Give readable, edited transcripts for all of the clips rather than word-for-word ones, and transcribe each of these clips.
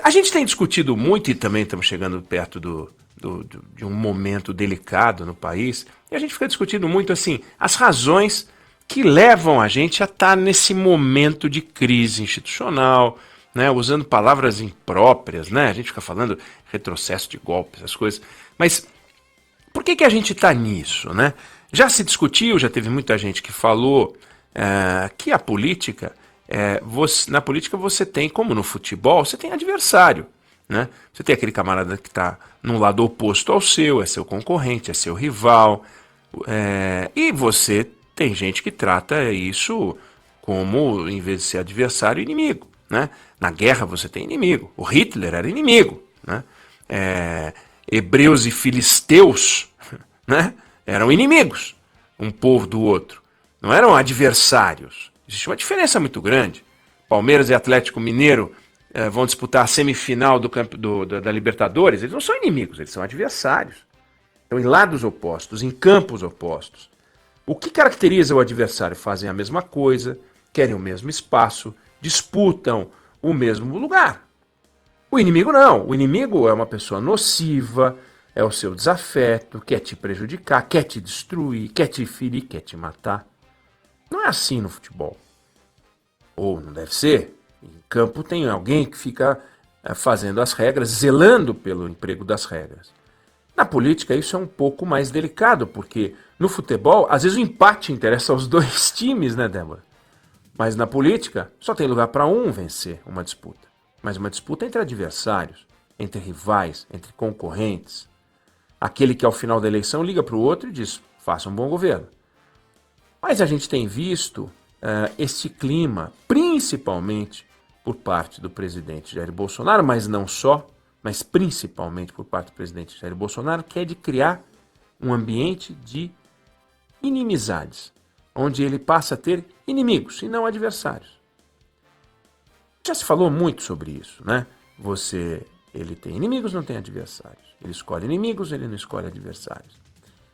A gente tem discutido muito, e também estamos chegando perto de um momento delicado no país, e a gente fica discutindo muito assim, as razões que levam a gente a estar nesse momento de crise institucional, né, usando palavras impróprias, né? A gente fica falando retrocesso de golpes, essas coisas. Mas por que a gente está nisso, né? Já se discutiu, já teve muita gente que falou que a política, na política você tem, como no futebol, você tem adversário, né? Você tem aquele camarada que está num lado oposto ao seu, é seu concorrente, é seu rival, e você tem gente que trata isso como, em vez de ser adversário, inimigo, né? Na guerra você tem inimigo. O Hitler era inimigo, né? Hebreus e filisteus, né, eram inimigos, um povo do outro. Não eram adversários. Existe uma diferença muito grande. Palmeiras e Atlético Mineiro vão disputar a semifinal da Libertadores. Eles não são inimigos, eles são adversários. Estão em lados opostos, em campos opostos. O que caracteriza o adversário? Fazem a mesma coisa, querem o mesmo espaço, disputam o mesmo lugar. O inimigo não. O inimigo é uma pessoa nociva, é o seu desafeto, quer te prejudicar, quer te destruir, quer te ferir, quer te matar. Não é assim no futebol. Ou não deve ser. Em campo tem alguém que fica fazendo as regras, zelando pelo emprego das regras. Na política isso é um pouco mais delicado, porque no futebol, às vezes o empate interessa aos dois times, né, Débora? Mas na política só tem lugar para um vencer uma disputa. Mas uma disputa entre adversários, entre rivais, entre concorrentes. Aquele que ao final da eleição liga para o outro e diz, faça um bom governo. Mas a gente tem visto este clima, principalmente por parte do presidente Jair Bolsonaro, mas não só, mas principalmente por parte do presidente Jair Bolsonaro, que é de criar um ambiente de inimizades, onde ele passa a ter inimigos e não adversários. Já se falou muito sobre isso, né? Ele tem inimigos, não tem adversários. Ele escolhe inimigos, ele não escolhe adversários.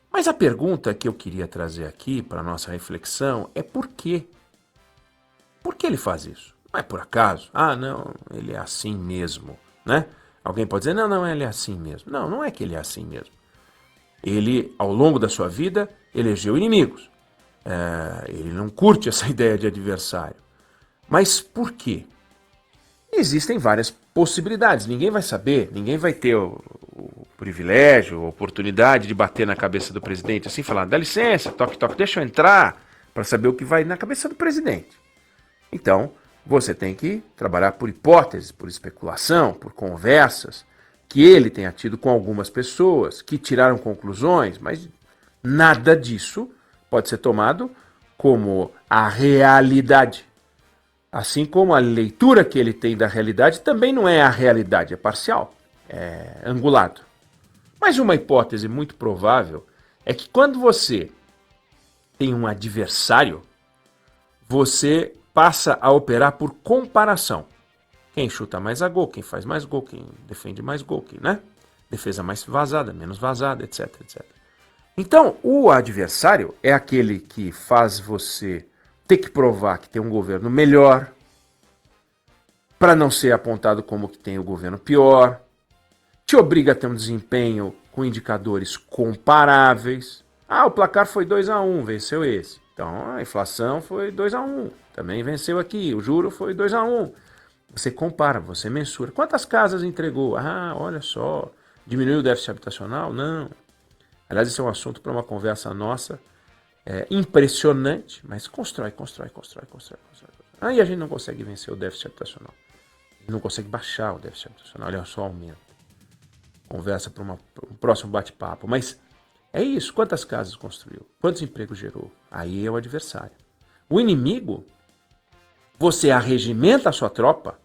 Mas a pergunta que eu queria trazer aqui para a nossa reflexão é por quê? Por que ele faz isso? Não é por acaso? Ah, não, ele é assim mesmo, né? Alguém pode dizer, não, ele é assim mesmo. Não, não é que ele é assim mesmo. Ele, ao longo da sua vida, elegeu inimigos. Ele não curte essa ideia de adversário. Mas por quê? Existem várias possibilidades, ninguém vai saber, ninguém vai ter o privilégio, a oportunidade de bater na cabeça do presidente assim, falar, dá licença, toque, toque, deixa eu entrar, para saber o que vai na cabeça do presidente. Então, você tem que trabalhar por hipóteses, por especulação, por conversas, que ele tenha tido com algumas pessoas, que tiraram conclusões, mas nada disso pode ser tomado como a realidade. Assim como a leitura que ele tem da realidade também não é a realidade, é parcial, é angulado. Mas uma hipótese muito provável é que quando você tem um adversário, você passa a operar por comparação. Quem chuta mais a gol, quem faz mais gol, quem defende mais gol, né? Defesa mais vazada, menos vazada, etc, etc. Então, o adversário é aquele que faz você ter que provar que tem um governo melhor, para não ser apontado como que tem o governo pior, te obriga a ter um desempenho com indicadores comparáveis. Ah, o placar foi 2-1, venceu esse. Então, a inflação foi 2-1, também venceu aqui. O juro foi 2-1. Você compara, você mensura. Quantas casas entregou? Ah, olha só, diminuiu o déficit habitacional? Não. Aliás, esse é um assunto para uma conversa nossa. Impressionante, mas constrói. Aí a gente não consegue vencer o déficit habitacional. Não consegue baixar o déficit habitacional, ele só aumenta. Conversa para um próximo bate-papo. Mas é isso, quantas casas construiu? Quantos empregos gerou? Aí é o adversário. O inimigo, você arregimenta a sua tropa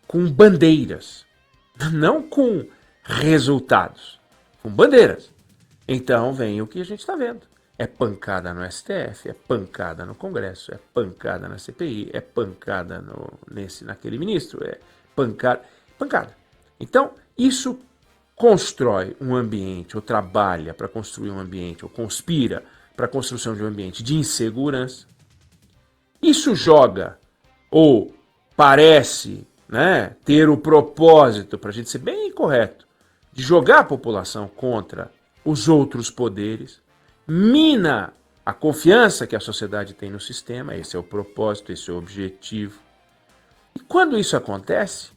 com bandeiras, não com resultados, com bandeiras. Então vem o que a gente está vendo. É pancada no STF, é pancada no Congresso, é pancada na CPI, é pancada naquele ministro, é pancada. Então, isso constrói um ambiente, ou trabalha para construir um ambiente, ou conspira para a construção de um ambiente de insegurança. Isso joga ou parece, né, ter o propósito, para a gente ser bem correto, de jogar a população contra os outros poderes, mina a confiança que a sociedade tem no sistema, esse é o propósito, esse é o objetivo. E quando isso acontece,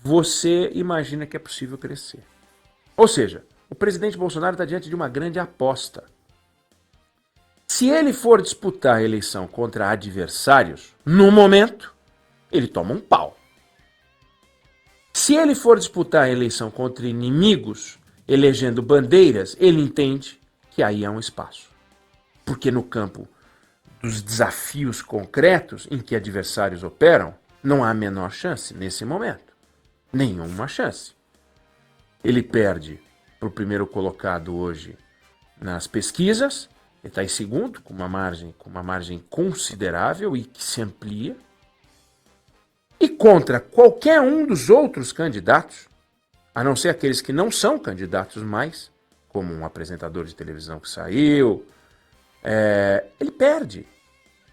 você imagina que é possível crescer. Ou seja, o presidente Bolsonaro está diante de uma grande aposta. Se ele for disputar a eleição contra adversários, no momento, ele toma um pau. Se ele for disputar a eleição contra inimigos, elegendo bandeiras, ele entende que aí há um espaço. Porque no campo dos desafios concretos em que adversários operam, não há a menor chance nesse momento. Nenhuma chance. Ele perde para o primeiro colocado hoje nas pesquisas, ele está em segundo, com uma margem considerável e que se amplia. E contra qualquer um dos outros candidatos, a não ser aqueles que não são candidatos mais, como um apresentador de televisão que saiu, ele perde.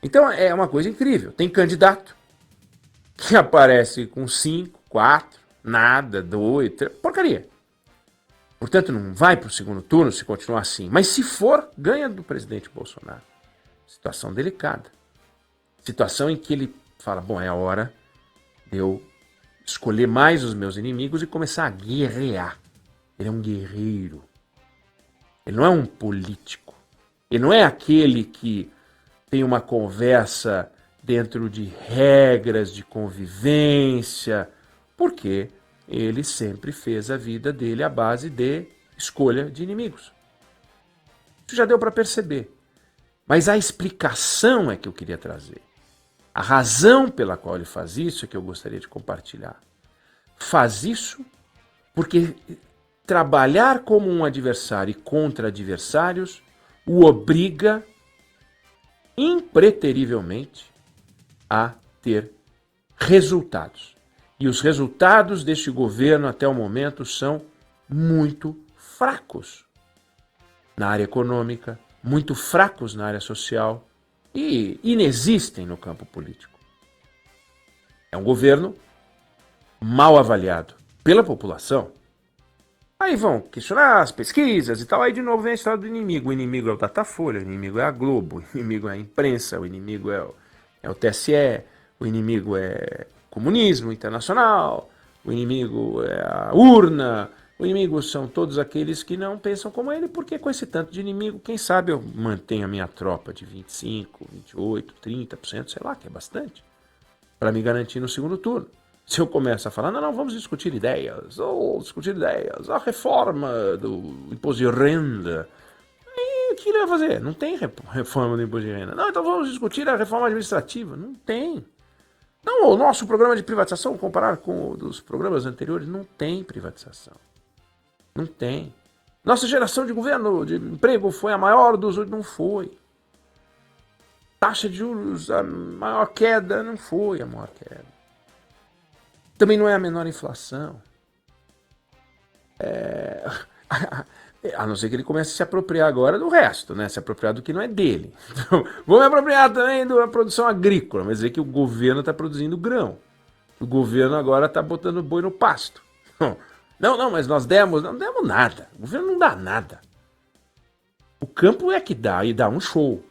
Então é uma coisa incrível. Tem candidato que aparece com 5, 4, nada, 2, 3, porcaria. Portanto, não vai para o segundo turno se continuar assim. Mas se for, ganha do presidente Bolsonaro. Situação delicada. Situação em que ele fala, bom, é a hora de eu escolher mais os meus inimigos e começar a guerrear. Ele é um guerreiro. Ele não é um político. Ele não é aquele que tem uma conversa dentro de regras de convivência, porque ele sempre fez a vida dele à base de escolha de inimigos. Isso já deu para perceber. Mas a explicação é que eu queria trazer. A razão pela qual ele faz isso é que eu gostaria de compartilhar. Faz isso porque trabalhar como um adversário e contra adversários o obriga impreterivelmente a ter resultados. E os resultados deste governo até o momento são muito fracos na área econômica, muito fracos na área social e inexistem no campo político. É um governo mal avaliado pela população. Aí vão questionar as pesquisas e tal, aí de novo vem a história do inimigo. O inimigo é o Datafolha, o inimigo é a Globo, o inimigo é a imprensa, o inimigo é o TSE, o inimigo é o comunismo internacional, o inimigo é a urna, o inimigo são todos aqueles que não pensam como ele, porque com esse tanto de inimigo, quem sabe eu mantenho a minha tropa de 25, 28, 30%, sei lá, que é bastante, para me garantir no segundo turno. Se eu começo a falar, não, vamos discutir ideias, a reforma do imposto de renda, e o que ele vai fazer? Não tem reforma do imposto de renda. Não, então vamos discutir a reforma administrativa. Não tem. Não, o nosso programa de privatização, comparado com o dos programas anteriores, não tem privatização. Não tem. Nossa geração de governo, de emprego, foi a maior dos outros, não foi. Taxa de juros, a maior queda, não foi a maior queda. Também não é a menor inflação. A não ser que ele comece a se apropriar agora do resto, né? Se apropriar do que não é dele. Então, vou me apropriar também da produção agrícola, mas dizer que o governo está produzindo grão. O governo agora está botando boi no pasto. Não, mas nós demos. Não demos nada. O governo não dá nada. O campo é que dá, e dá um show.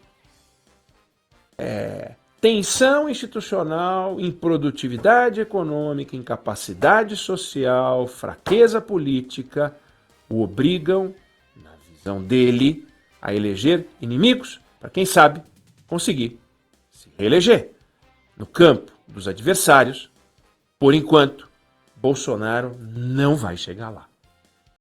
Tensão institucional, improdutividade econômica, incapacidade social, fraqueza política o obrigam, na visão dele, a eleger inimigos para, quem sabe, conseguir se reeleger. No campo dos adversários, por enquanto, Bolsonaro não vai chegar lá.